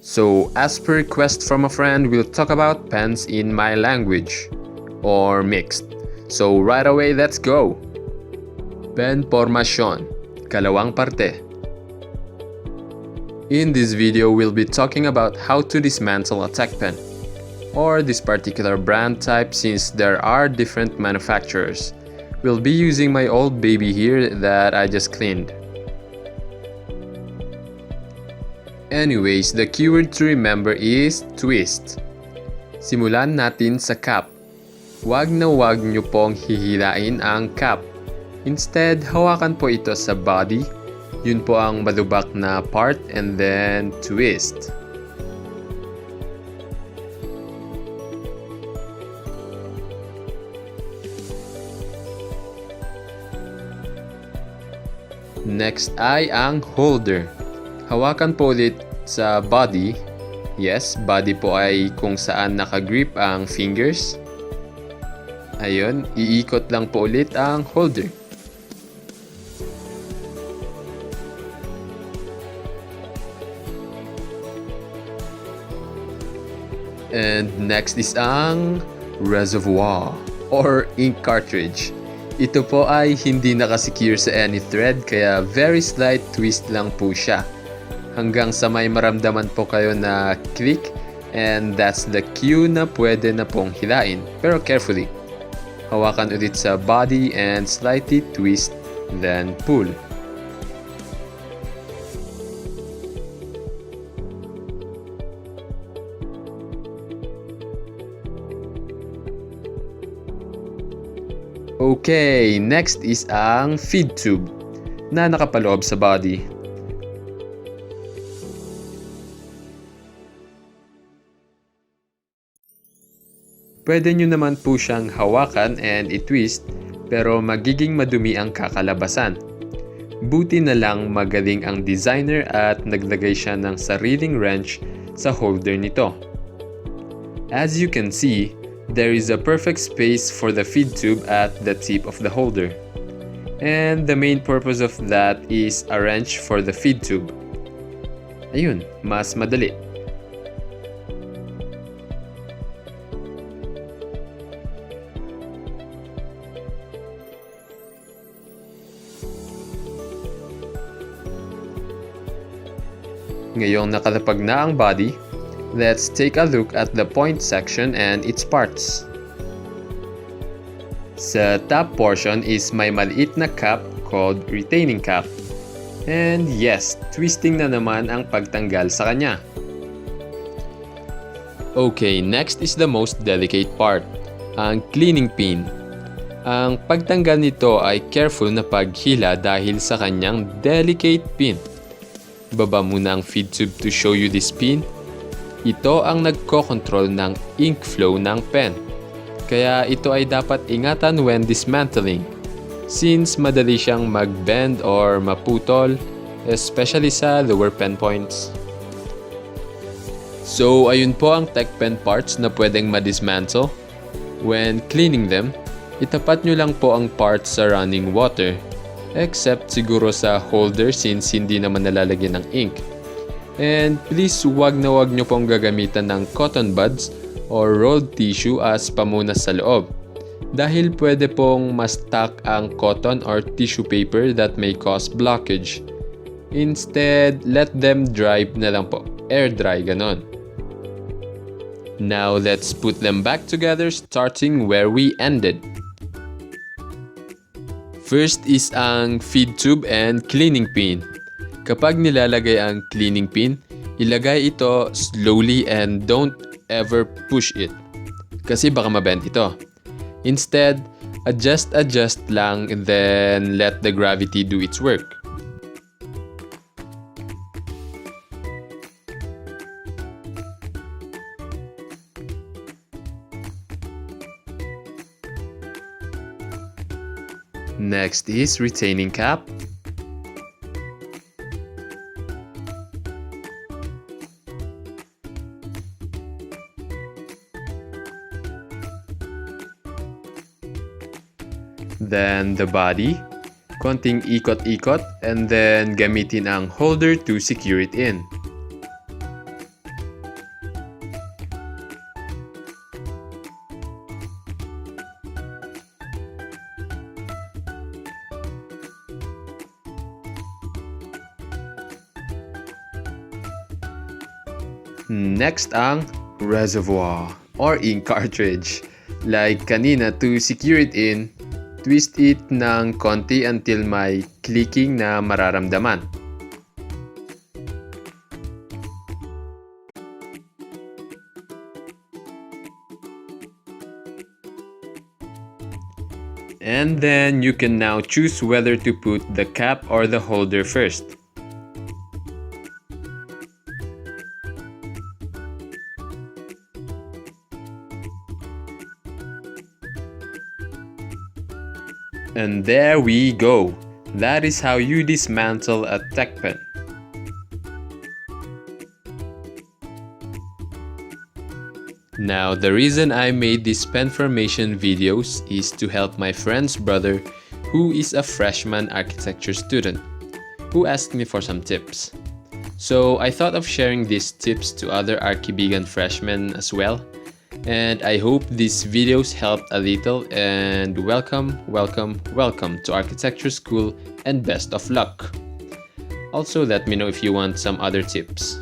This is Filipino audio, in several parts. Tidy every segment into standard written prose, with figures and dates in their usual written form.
So, as per request from a friend, we'll talk about pens in my language, or mixed. So, right away, let's go! PENFORMATION, kalawang parte. In this video, we'll be talking about how to dismantle a tech pen, or this particular brand type since there are different manufacturers. We'll be using my old baby here that I just cleaned. Anyways, the keyword to remember is twist. Simulan natin sa cap. Wag na wag nyo pong hihilain ang cap. Instead, hawakan po ito sa body. Yun po ang malubak na part and then twist. Next ay ang holder. Hawakan po ulit sa body. Yes, body po ay kung saan nakagrip ang fingers. Ayun, iikot lang po ulit ang holder. And next is ang reservoir or ink cartridge. Ito po ay hindi nakasecure sa any thread kaya very slight twist lang po siya. Hanggang sa may maramdaman po kayo na click and that's the cue na pwede na pong hilain. Pero carefully. Hawakan ulit sa body and slightly twist then pull. Okay, next is ang feed tube na nakapaloob sa body. Pwede nyo naman po siyang hawakan and i-twist pero magiging madumi ang kakalabasan. Buti na lang magaling ang designer at naglagay siya ng sariling wrench sa holder nito. As you can see, there is a perfect space for the feed tube at the tip of the holder. And the main purpose of that is a wrench for the feed tube. Ayun, mas madali. Ngayong nakalapag na ang body, let's take a look at the point section and its parts. Sa top portion is may maliit na cap called retaining cap. And yes, twisting na naman ang pagtanggal sa kanya. Okay, next is the most delicate part, ang cleaning pin. Ang pagtanggal nito ay careful na paghila dahil sa kanyang delicate pin. Baba muna ang feed tube to show you this pin. Ito ang nagko-control ng ink flow ng pen. Kaya ito ay dapat ingatan when dismantling since madali siyang mag-bend or maputol, especially sa lower pen points. So ayun po ang tech pen parts na pwedeng ma-dismantle. When cleaning them, itapat nyo lang po ang parts sa running water. Except siguro sa holder since hindi naman nalalagyan ng ink. And please wag na wag nyo pong gagamitan ng cotton buds or rolled tissue as pamunas sa loob. Dahil pwede pong ma-stuck ang cotton or tissue paper that may cause blockage. Instead, let them dry na lang po. Air dry, ganon. Now let's put them back together starting where we ended. First is ang feed tube and cleaning pin. Kapag nilalagay ang cleaning pin, ilagay ito slowly and don't ever push it. Kasi baka mabend ito. Instead, adjust lang and then let the gravity do its work. Next is retaining cap. Then the body, konting ikot-ikot and then gamitin ang holder to secure it in. Next ang reservoir or ink cartridge. Like kanina, to secure it in, twist it ng konti until may clicking na mararamdaman. And then you can now choose whether to put the cap or the holder first. And there we go. That is how you dismantle a tech pen. Now, the reason I made these pen formation videos is to help my friend's brother, who is a freshman architecture student, who asked me for some tips. So I thought of sharing these tips to other Archibigan freshmen as well. And I hope these videos helped a little, and welcome to architecture school and best of luck. Also, let me know if you want some other tips.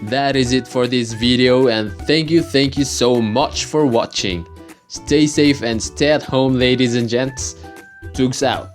That is it for this video, and thank you so much for watching. Stay safe and stay at home, ladies and gents. Tugs out.